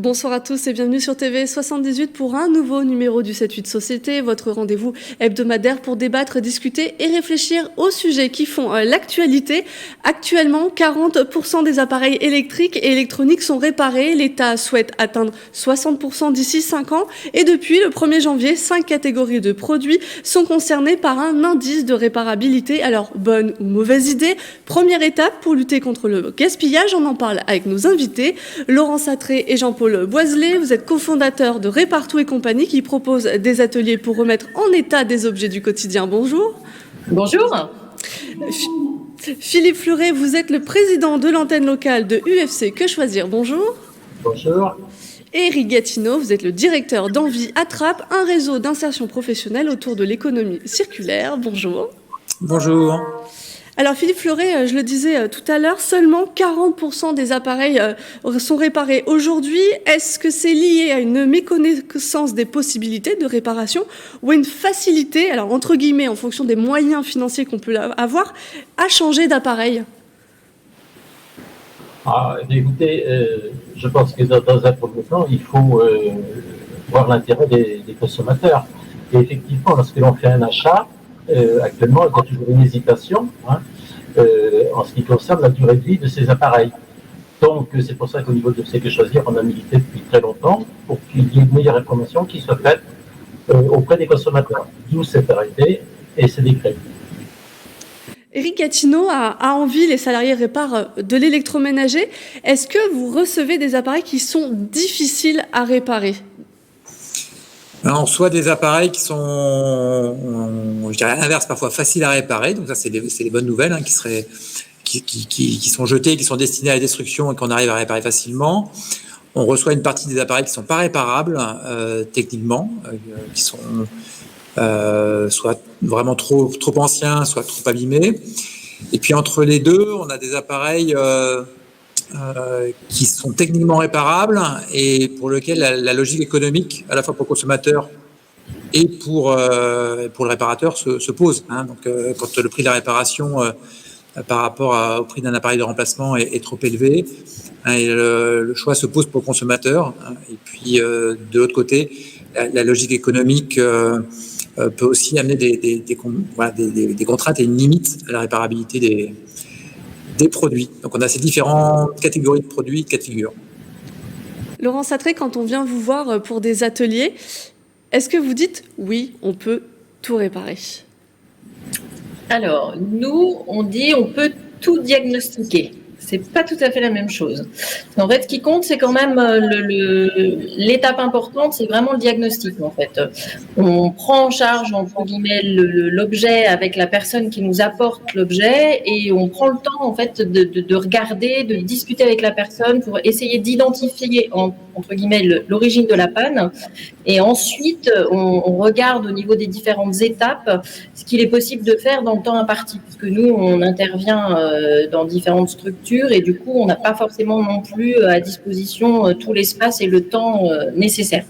Bonsoir à tous et bienvenue sur TV 78 pour un nouveau numéro du 7-8 Société, votre rendez-vous hebdomadaire pour débattre, discuter et réfléchir aux sujets qui font l'actualité. Actuellement, 40% des appareils électriques et électroniques sont réparés. L'État souhaite atteindre 60% d'ici 5 ans. Et depuis le 1er janvier, 5 catégories de produits sont concernées par un indice de réparabilité. Alors, bonne ou mauvaise idée? Première étape pour lutter contre le gaspillage, on en parle avec nos invités. Laurent Satré et Jean-Paul Boiselet, vous êtes cofondateur de Répartout et compagnie qui propose des ateliers pour remettre en état des objets du quotidien. Bonjour. Bonjour. Philippe Fleuret, vous êtes le président de l'antenne locale de UFC Que Choisir. Bonjour. Bonjour. Et Eric Gatineau, vous êtes le directeur d'Envie Attrape, un réseau d'insertion professionnelle autour de l'économie circulaire. Bonjour. Bonjour. Alors Philippe Fleuret, je le disais tout à l'heure, seulement 40% des appareils sont réparés aujourd'hui. Est-ce que c'est lié à une méconnaissance des possibilités de réparation ou à une facilité, alors entre guillemets, en fonction des moyens financiers qu'on peut avoir, à changer d'appareil? Écoutez, je pense que dans un premier temps, il faut voir l'intérêt des consommateurs. Et effectivement, lorsque l'on fait un achat, actuellement, il y a toujours une hésitation en ce qui concerne la durée de vie de ces appareils. Donc, c'est pour ça qu'au niveau de UFC Que Choisir, on a milité depuis très longtemps pour qu'il y ait une meilleure information qui soit faite auprès des consommateurs. D'où cette arrêté et ces décrets. Eric Gatineau, à Envie, les salariés réparent de l'électroménager. Est-ce que vous recevez des appareils qui sont difficiles à réparer? Alors, soit des appareils qui sont, je dirais à l'inverse, parfois faciles à réparer. Donc ça, c'est les bonnes nouvelles, qui sont jetés, qui sont destinés à la destruction et qu'on arrive à réparer facilement. On reçoit une partie des appareils qui sont pas réparables techniquement, qui sont soit vraiment trop anciens, soit trop abîmés. Et puis entre les deux, on a des appareils qui sont techniquement réparables et pour lesquels la logique économique, à la fois pour le consommateur et pour le réparateur, se pose. Donc, quand le prix de la réparation par rapport au prix d'un appareil de remplacement est trop élevé, et le choix se pose pour le consommateur. Et puis, de l'autre côté, la logique économique peut aussi amener des contraintes et une limite à la réparabilité des produits. Donc, on a ces différentes catégories de produits, de cas de figure. Laurent Satré, quand on vient vous voir pour des ateliers, est-ce que vous dites « oui, on peut tout réparer » ? Alors, nous, on dit on peut tout diagnostiquer. C'est pas tout à fait la même chose. En fait, ce qui compte, c'est quand même l'étape importante, c'est vraiment le diagnostic. En fait, on prend en charge entre guillemets l'objet avec la personne qui nous apporte l'objet et on prend le temps en fait de regarder, de discuter avec la personne pour essayer d'identifier entre guillemets l'origine de la panne. Et ensuite, on regarde au niveau des différentes étapes ce qu'il est possible de faire dans le temps imparti, puisque nous, on intervient dans différentes structures et du coup, on n'a pas forcément non plus à disposition tout l'espace et le temps nécessaire.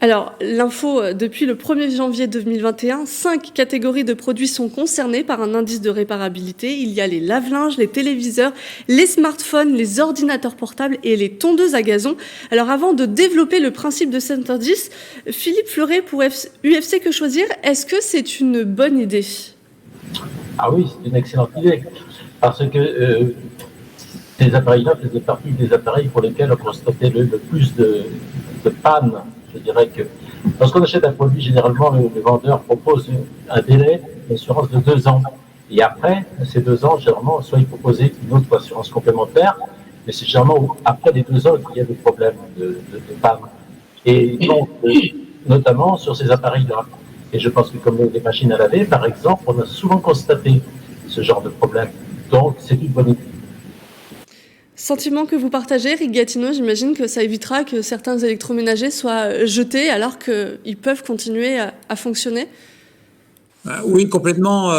Alors, l'info, depuis le 1er janvier 2021, 5 catégories de produits sont concernées par un indice de réparabilité. Il y a les lave-linges, les téléviseurs, les smartphones, les ordinateurs portables et les tondeuses à gazon. Alors, avant de développer le principe de cet indice, Philippe Fleuret, pour UFC Que Choisir, est-ce que c'est une bonne idée? Ah oui, c'est une excellente idée. Parce que ces appareils-là faisaient partie des appareils pour lesquels on constatait le plus de pannes. Je dirais que lorsqu'on achète un produit, généralement, le vendeur propose un délai d'assurance de 2 ans. Et après ces 2 ans, généralement, soit il proposait une autre assurance complémentaire, mais c'est généralement après les 2 ans qu'il y a des problèmes de panne. Et donc, notamment sur ces appareils-là. Et je pense que comme les machines à laver, par exemple, on a souvent constaté ce genre de problème. Donc, c'est une bonne idée. Sentiment que vous partagez, Eric Gatineau, j'imagine que ça évitera que certains électroménagers soient jetés alors qu'ils peuvent continuer à fonctionner? Oui, complètement.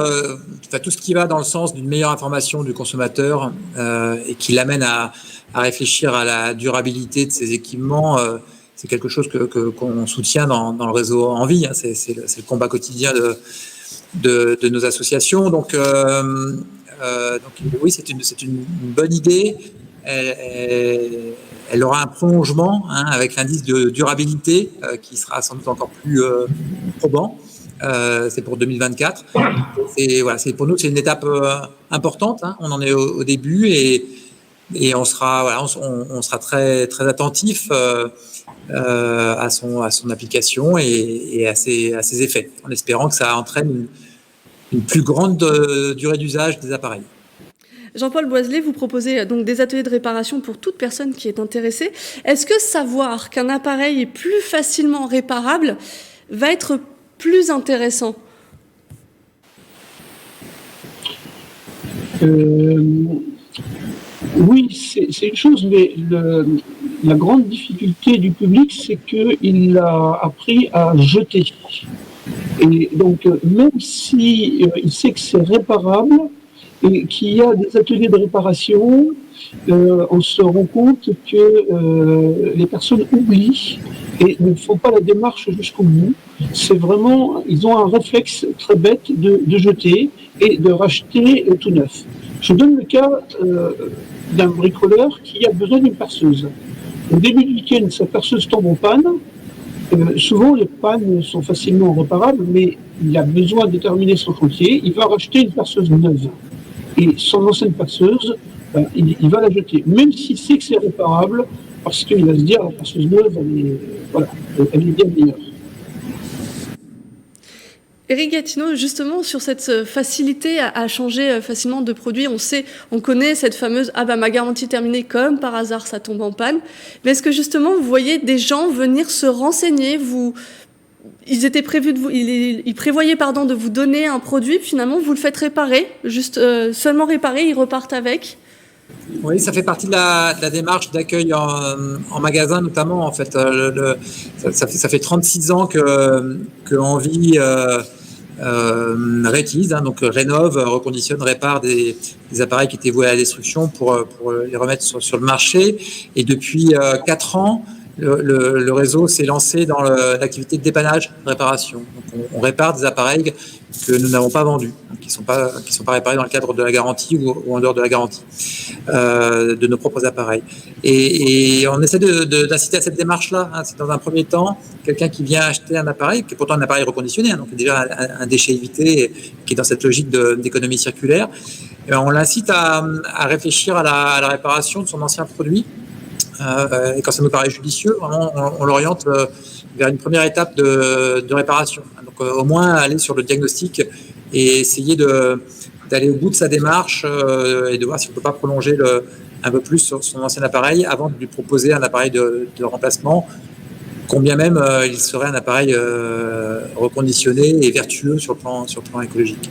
Tout ce qui va dans le sens d'une meilleure information du consommateur et qui l'amène à réfléchir à la durabilité de ces équipements, c'est quelque chose qu'on soutient dans le réseau Envie. C'est le combat quotidien de nos associations. Donc oui, c'est une bonne idée. Elle elle aura un prolongement avec l'indice de durabilité qui sera sans doute encore plus probant. C'est pour 2024. C'est pour nous, c'est une étape importante. On en est au début et on sera très très attentif à son application et à ses effets, en espérant que ça entraîne une plus grande durée d'usage des appareils. Jean-Paul Boiselet, vous proposez donc des ateliers de réparation pour toute personne qui est intéressée. Est-ce que savoir qu'un appareil est plus facilement réparable va être plus intéressant ? Oui, c'est une chose, mais la grande difficulté du public, c'est qu'il a appris à jeter. Et donc, même si il sait que c'est réparable et qu'il y a des ateliers de réparation, on se rend compte que les personnes oublient et ne font pas la démarche jusqu'au bout. C'est vraiment, ils ont un réflexe très bête de jeter et de racheter tout neuf. Je donne le cas d'un bricoleur qui a besoin d'une perceuse. Au début du week-end, sa perceuse tombe en panne. Souvent, les pannes sont facilement réparables, mais il a besoin de terminer son chantier. Il va racheter une perceuse neuve. Et son ancienne perceuse, il va la jeter, même s'il sait que c'est réparable, parce qu'il va se dire, la perceuse neuve, elle est bien meilleure. Éric Gatineau, justement, sur cette facilité à changer facilement de produit, on connaît cette fameuse « Ah bah ma garantie terminée, comme par hasard, ça tombe en panne ». Mais est-ce que justement, vous voyez des gens venir se renseigner Ils étaient prévus ils prévoyaient de vous donner un produit, puis finalement vous le faites réparer, seulement réparer, ils repartent avec. Oui, ça fait partie de la démarche d'accueil en magasin, notamment. En fait, ça fait 36 ans que Envie réutilise, donc rénove, reconditionne, répare des appareils qui étaient voués à la destruction pour les remettre sur le marché. Et depuis 4 ans, le réseau s'est lancé dans l'activité de dépannage, de réparation. Donc on répare des appareils que nous n'avons pas vendus, qui sont pas réparés dans le cadre de la garantie ou en dehors de la garantie de nos propres appareils. Et on essaie d'inciter à cette démarche-là. C'est dans un premier temps quelqu'un qui vient acheter un appareil, qui est pourtant un appareil reconditionné, donc déjà un déchet évité, qui est dans cette logique d'économie circulaire. Et on l'incite à réfléchir à la réparation de son ancien produit. Et quand ça nous paraît judicieux, vraiment, on l'oriente vers une première étape de réparation. Donc, au moins aller sur le diagnostic et essayer d'aller au bout de sa démarche et de voir si on ne peut pas prolonger un peu plus sur son ancien appareil avant de lui proposer un appareil de remplacement, combien même il serait un appareil reconditionné et vertueux sur le plan écologique.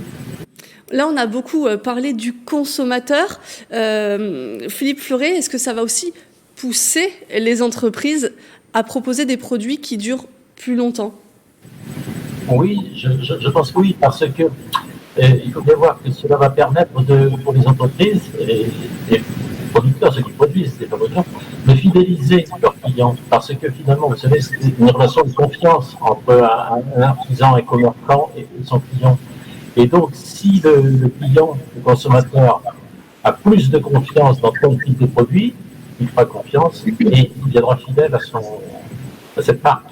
Là, on a beaucoup parlé du consommateur. Philippe Fleuret, est-ce que ça va aussi pousser les entreprises à proposer des produits qui durent plus longtemps ? Oui, je pense que oui, parce que il faut bien voir que cela va permettre pour les entreprises et les producteurs, ceux qui produisent des fabricants, de fidéliser leurs clients. Parce que finalement, vous savez, c'est une relation de confiance entre un artisan, un commerçant et son client. Et donc, si le client, le consommateur, a plus de confiance dans tel type de produit, il fera confiance et il deviendra fidèle à cette marque.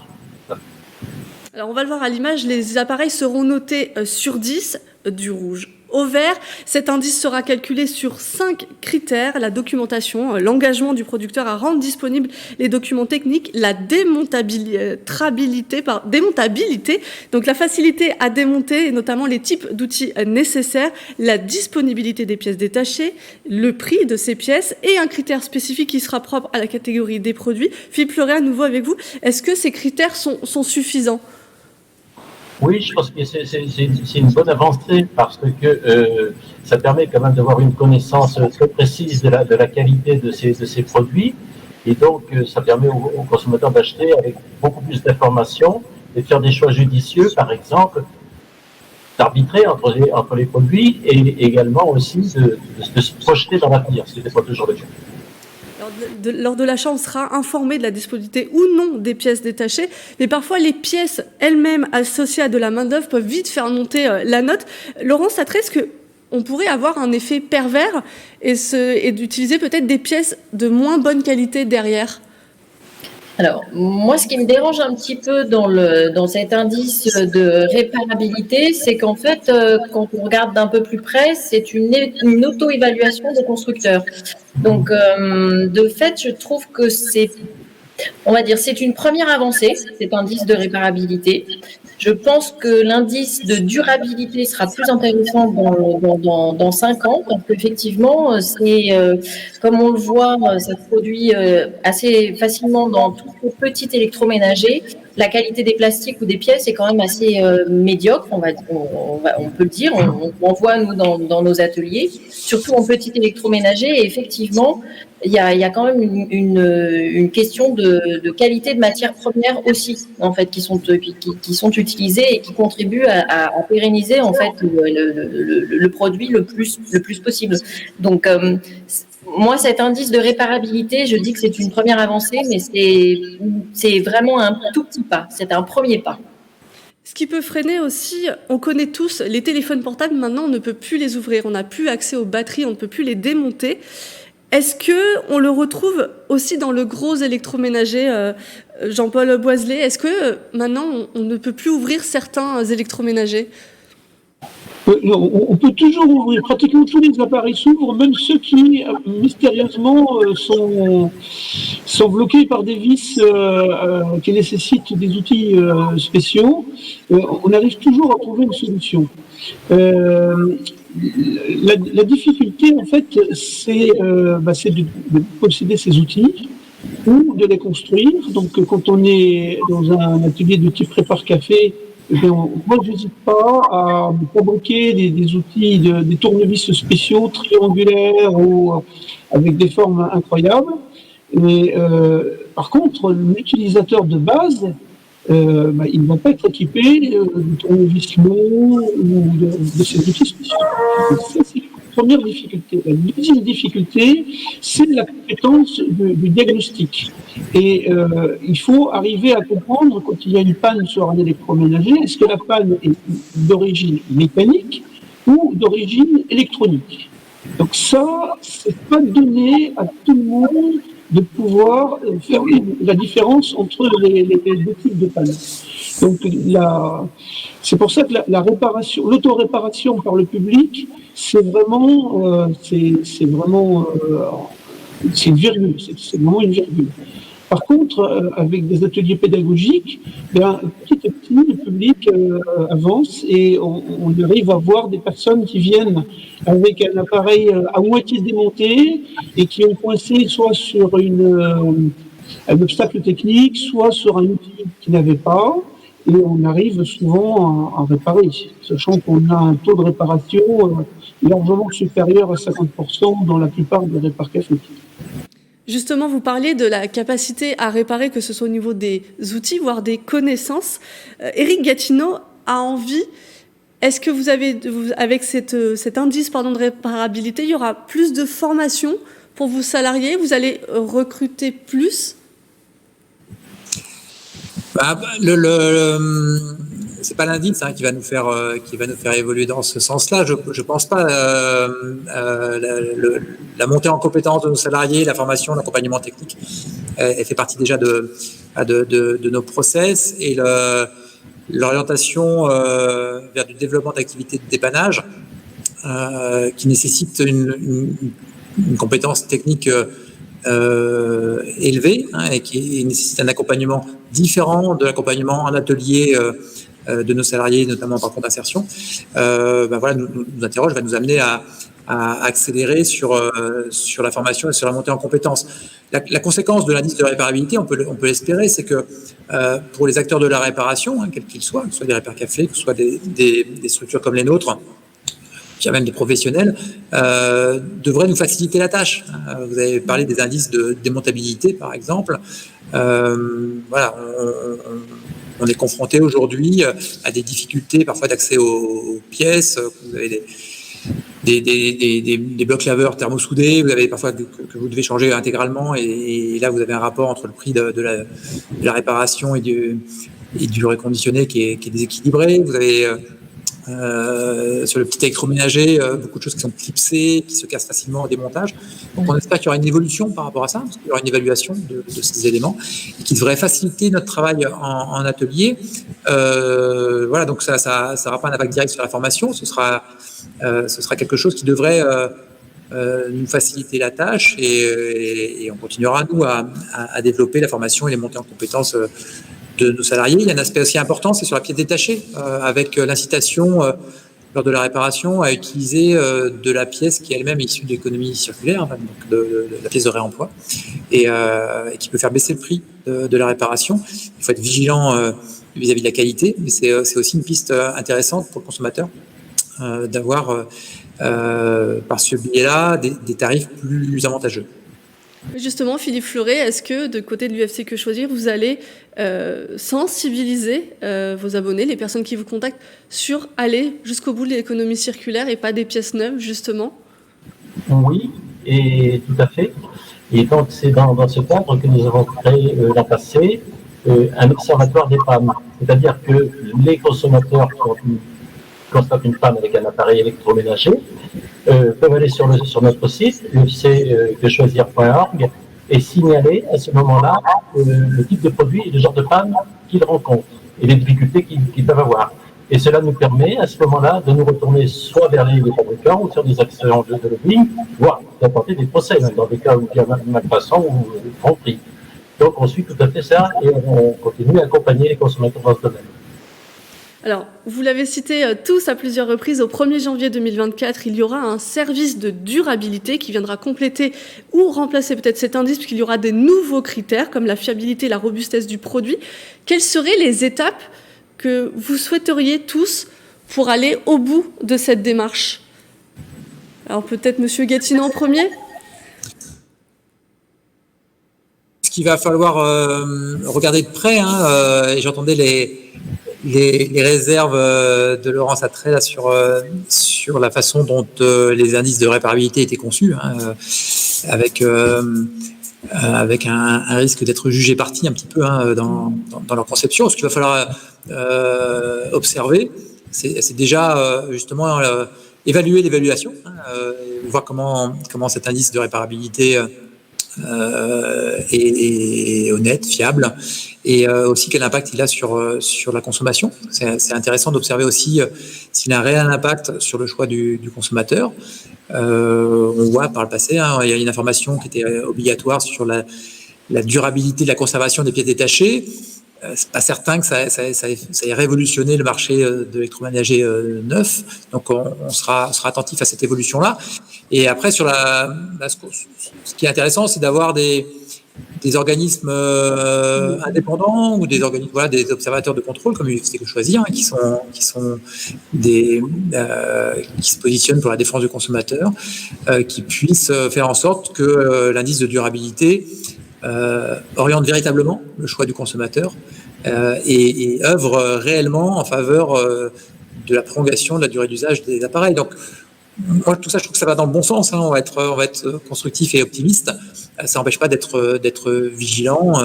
Alors on va le voir à l'image, les appareils seront notés sur 10, du rouge au vert. Cet indice sera calculé sur 5 critères, la documentation, l'engagement du producteur à rendre disponibles les documents techniques, la démontabilité, donc la facilité à démonter, et notamment les types d'outils nécessaires, la disponibilité des pièces détachées, le prix de ces pièces et un critère spécifique qui sera propre à la catégorie des produits. Philippe Fleuret, à nouveau avec vous, est-ce que ces critères sont suffisants ? Oui, je pense que c'est une bonne avancée parce que ça permet quand même d'avoir une connaissance très précise de la qualité de ces produits et donc ça permet aux consommateurs d'acheter avec beaucoup plus d'informations et de faire des choix judicieux, par exemple, d'arbitrer entre les produits et également aussi de se projeter dans l'avenir, ce qui n'était pas toujours le cas. Lors de l'achat, on sera informé de la disponibilité ou non des pièces détachées, mais parfois les pièces elles-mêmes associées à de la main-d'œuvre peuvent vite faire monter la note. Laurence Satré, est-ce que on pourrait avoir un effet pervers et d'utiliser peut-être des pièces de moins bonne qualité derrière. Alors, moi, ce qui me dérange un petit peu dans cet indice de réparabilité, c'est qu'en fait, quand on regarde d'un peu plus près, c'est une auto-évaluation des constructeurs. Donc, de fait, je trouve que on va dire, c'est une première avancée, cet indice de réparabilité. Je pense que l'indice de durabilité sera plus intéressant dans 5 ans, parce qu'effectivement, comme on le voit, ça se produit assez facilement dans tout le petit électroménager. La qualité des plastiques ou des pièces est quand même assez médiocre, on peut le dire. On voit, nous, dans nos ateliers, surtout en petit électroménager. Et effectivement, il y a quand même une question de qualité de matières premières aussi, en fait, qui sont utilisées et qui contribuent à pérenniser, en fait, le produit le plus possible. Donc, moi, cet indice de réparabilité, je dis que c'est une première avancée, mais c'est vraiment un tout petit pas. C'est un premier pas. Ce qui peut freiner aussi, on connaît tous, les téléphones portables, maintenant, on ne peut plus les ouvrir. On n'a plus accès aux batteries, on ne peut plus les démonter. Est-ce qu'on le retrouve aussi dans le gros électroménager, Jean-Paul Boiselet? Est-ce que maintenant, on ne peut plus ouvrir certains électroménagers? Non, on peut toujours ouvrir. Pratiquement tous les appareils s'ouvrent, même ceux qui, mystérieusement, sont bloqués par des vis qui nécessitent des outils spéciaux. On arrive toujours à trouver une solution. La difficulté, en fait, c'est de posséder ces outils ou de les construire. Donc, quand on est dans un atelier de type prépare-café, moi, je n'hésite pas à fabriquer des outils, des tournevis spéciaux, triangulaires ou avec des formes incroyables. Mais par contre, l'utilisateur de base, il ne va pas être équipé de tournevis longs ou de ces outils spéciaux. Donc, ça, c'est la première difficulté. La deuxième difficulté, c'est la compétence du diagnostic. Et il faut arriver à comprendre quand il y a une panne sur un électroménager, est-ce que la panne est d'origine mécanique ou d'origine électronique. Donc ça, c'est pas donné à tout le monde de pouvoir faire la différence entre les deux types de panne. Donc c'est pour ça que la réparation, l'autoréparation par le public, c'est vraiment une virgule, c'est vraiment une virgule. Par contre, avec des ateliers pédagogiques, petit à petit, le public avance et on arrive à voir des personnes qui viennent avec un appareil à moitié démonté et qui ont coincé soit sur un obstacle technique, soit sur un outil qu'ils n'avaient pas. Et on arrive souvent à réparer, sachant qu'on a un taux de réparation largement supérieur à 50% dans la plupart des répare-cafés. Justement, vous parlez de la capacité à réparer, que ce soit au niveau des outils, voire des connaissances. Éric Gatineau a envie, est-ce que vous avez, avec cet indice de réparabilité, il y aura plus de formation pour vos salariés? Vous allez recruter plus? C'est pas l'indice qui va nous faire évoluer dans ce sens-là. Je pense pas. La montée en compétence de nos salariés, la formation, l'accompagnement technique, elle fait partie déjà de nos process, et l'orientation vers du développement d'activités de dépannage qui nécessite une compétence technique élevée et qui nécessite un accompagnement différent de l'accompagnement en atelier de nos salariés, notamment par contre d'insertion, nous interroge, va nous amener à accélérer sur la formation et sur la montée en compétences. La conséquence de l'indice de réparabilité, on peut l'espérer, c'est que pour les acteurs de la réparation, quels qu'ils soient, que ce soit des répare-cafés, que ce soit des structures comme les nôtres, il y a même des professionnels, devraient nous faciliter la tâche. Vous avez parlé des indices de démontabilité, par exemple. On est confronté aujourd'hui à des difficultés parfois d'accès aux pièces. Vous avez des blocs laveurs thermosoudés, vous avez parfois que vous devez changer intégralement, et là vous avez un rapport entre le prix de la réparation et du reconditionné qui est déséquilibré. Vous avez Sur le petit électroménager, beaucoup de choses qui sont clipsées, qui se cassent facilement au démontage. Donc on espère qu'il y aura une évolution par rapport à ça, parce qu'il y aura une évaluation de ces éléments et qui devrait faciliter notre travail en atelier. Voilà, donc ça n'aura pas un impact direct sur la formation, ce sera quelque chose qui devrait nous faciliter la tâche et on continuera, nous, à développer la formation et les montées en compétences de nos salariés. Il y a un aspect aussi important, c'est sur la pièce détachée, avec l'incitation lors de la réparation à utiliser de la pièce qui est elle-même issue de l'économie circulaire, donc de la pièce de réemploi, et qui peut faire baisser le prix de la réparation. Il faut être vigilant vis-à-vis de la qualité, mais c'est aussi une piste intéressante pour le consommateur d'avoir par ce biais-là des tarifs plus avantageux. Justement, Philippe Fleuret, est-ce que de côté de l'UFC Que Choisir, vous allez sensibiliser vos abonnés, les personnes qui vous contactent, sur aller jusqu'au bout de l'économie circulaire et pas des pièces neuves, justement? Oui, et tout à fait. Et donc, c'est dans ce cadre que nous avons créé l'an passé un observatoire des pannes. C'est-à-dire que les consommateurs qui constatent une panne avec un appareil électroménager peuvent aller sur notre site, ufcquechoisir.org, et signaler à ce moment-là le type de produit et le genre de panne qu'ils rencontrent et les difficultés qu'ils peuvent avoir. Et cela nous permet à ce moment-là de nous retourner soit vers les fabricants ou sur des actions de lobbying, voire d'apporter des procès, même dans des cas où il y a malfaçon ou tromperie. Donc on suit tout à fait ça et on continue à accompagner les consommateurs dans ce domaine. Alors, vous l'avez cité tous à plusieurs reprises, au 1er janvier 2024, il y aura un service de durabilité qui viendra compléter ou remplacer peut-être cet indice, puisqu'il y aura des nouveaux critères comme la fiabilité et la robustesse du produit. Quelles seraient les étapes que vous souhaiteriez tous pour aller au bout de cette démarche? Alors peut-être Monsieur Gatineau en premier. Ce qu'il va falloir regarder de près, et j'entendais les réserves de Laurence Attray là, sur la façon dont les indices de réparabilité étaient conçus, avec un risque d'être jugé parti un petit peu dans leur conception. Ce qu'il va falloir observer, c'est déjà justement évaluer l'évaluation, voir comment cet indice de réparabilité est honnête, fiable, et aussi quel impact il a sur la consommation. C'est intéressant d'observer aussi s'il a un réel impact sur le choix du consommateur. On voit par le passé, il y a une information qui était obligatoire sur la durabilité de la conservation des pièces détachées. C'est pas certain que ça ait révolutionné le marché de l'électroménager neuf. Donc on sera attentif à cette évolution-là. Et après, ce qui est intéressant, c'est d'avoir des organismes indépendants ou des organismes, des observateurs de contrôle comme l'UFC Que Choisir, qui se positionnent pour la défense du consommateur, qui puissent faire en sorte que l'indice de durabilité oriente véritablement le choix du consommateur et œuvre réellement en faveur de la prolongation de la durée d'usage des appareils. Donc, moi, tout ça, je trouve que ça va dans le bon sens. On va être constructif et optimiste. Ça n'empêche pas d'être vigilant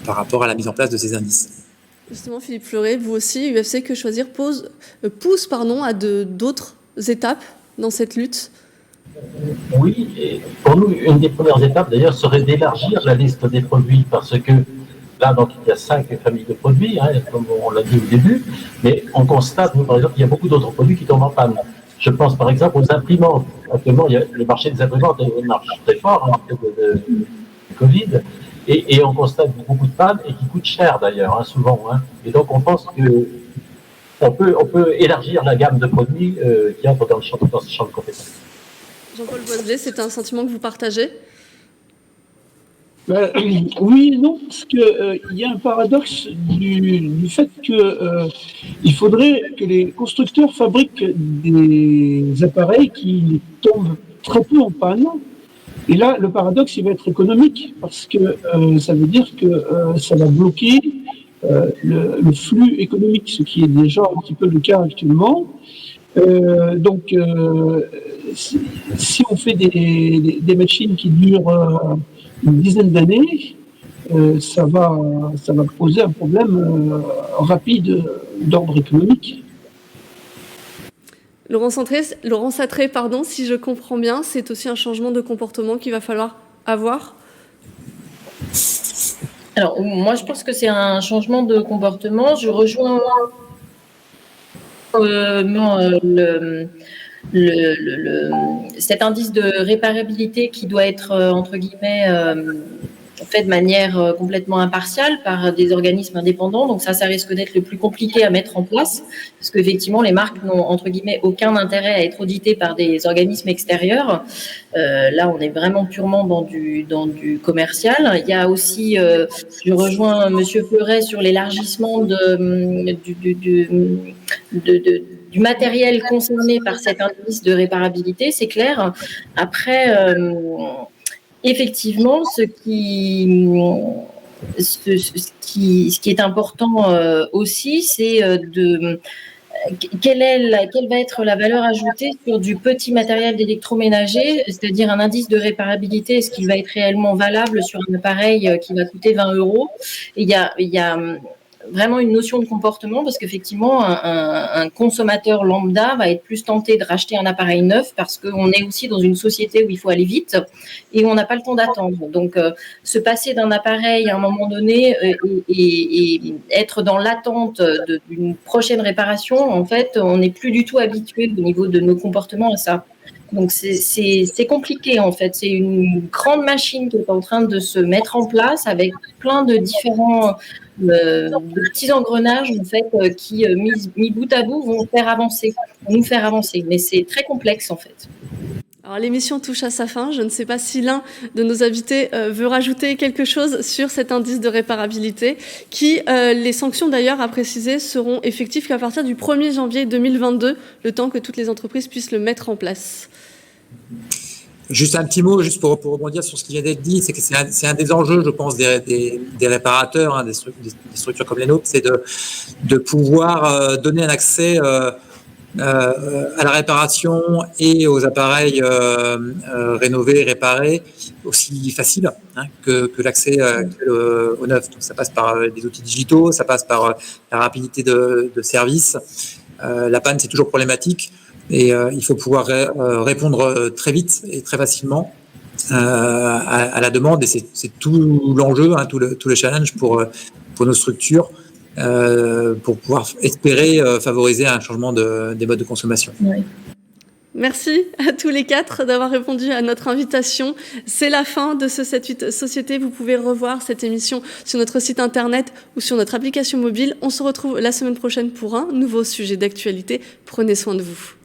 par rapport à la mise en place de ces indices. Justement, Philippe Fleuret, vous aussi, UFC Que Choisir pousse à d'autres étapes dans cette lutte. Oui, et pour nous, une des premières étapes, d'ailleurs, serait d'élargir la liste des produits, parce que là, donc, il y a 5 familles de produits, comme on l'a dit au début, mais on constate, nous, par exemple, qu'il y a beaucoup d'autres produits qui tombent en panne. Je pense, par exemple, aux imprimantes. Actuellement, le marché des imprimantes marche très fort, de Covid, et on constate beaucoup de pannes, et qui coûtent cher, d'ailleurs, souvent. Et donc, on pense qu'on peut élargir la gamme de produits qui entrent dans ce champ de compétences. Jean-Paul Boisdelet, c'est un sentiment que vous partagez? Oui et non, parce qu'il y a un paradoxe du fait qu'il faudrait que les constructeurs fabriquent des appareils qui tombent très peu en panne. Et là, le paradoxe, il va être économique, parce que ça veut dire que ça va bloquer le flux économique, ce qui est déjà un petit peu le cas actuellement. Donc, si on fait des machines qui durent une dizaine d'années, ça va poser un problème rapide d'ordre économique. Laurent Satré, pardon, si je comprends bien, c'est aussi un changement de comportement qu'il va falloir avoir. Alors, moi, je pense que c'est un changement de comportement. Je rejoins cet indice de réparabilité qui doit être, entre guillemets, fait de manière complètement impartiale par des organismes indépendants. Donc ça risque d'être le plus compliqué à mettre en place parce qu'effectivement, les marques n'ont, entre guillemets, aucun intérêt à être auditées par des organismes extérieurs. Là, on est vraiment purement dans du commercial. Il y a aussi, je rejoins Monsieur Fleuret sur l'élargissement du matériel concerné par cet indice de réparabilité, c'est clair. Après, effectivement, ce qui est important aussi, c'est quelle va être la valeur ajoutée sur du petit matériel d'électroménager, c'est-à-dire un indice de réparabilité, est-ce qu'il va être réellement valable sur un appareil qui va coûter 20 €? Et il y a vraiment une notion de comportement parce qu'effectivement, un consommateur lambda va être plus tenté de racheter un appareil neuf parce qu'on est aussi dans une société où il faut aller vite et où on n'a pas le temps d'attendre. Donc, se passer d'un appareil à un moment donné et être dans l'attente d'une prochaine réparation, en fait, on n'est plus du tout habitué au niveau de nos comportements à ça. Donc, c'est compliqué, en fait. C'est une grande machine qui est en train de se mettre en place avec plein de différents de petits engrenages, en fait, qui, mis bout à bout, vont nous faire avancer. Mais c'est très complexe, en fait. Alors l'émission touche à sa fin. Je ne sais pas si l'un de nos invités veut rajouter quelque chose sur cet indice de réparabilité qui, les sanctions d'ailleurs à préciser, seront effectives qu'à partir du 1er janvier 2022, le temps que toutes les entreprises puissent le mettre en place. Juste un petit mot, juste pour rebondir sur ce qui vient d'être dit, c'est que c'est un des enjeux, je pense, des réparateurs, hein, des structures comme les nôtres, c'est de pouvoir donner un accès à la réparation et aux appareils rénovés, réparés, aussi facile que l'accès au neuf. Donc, ça passe par des outils digitaux, ça passe par la rapidité de service. La panne, c'est toujours problématique. Et il faut pouvoir répondre très vite et très facilement à la demande. Et c'est tout l'enjeu, tout le challenge pour nos structures pour pouvoir espérer favoriser un changement des modes de consommation. Oui. Merci à tous les quatre d'avoir répondu à notre invitation. C'est la fin de ce 7-8 Société. Vous pouvez revoir cette émission sur notre site internet ou sur notre application mobile. On se retrouve la semaine prochaine pour un nouveau sujet d'actualité. Prenez soin de vous.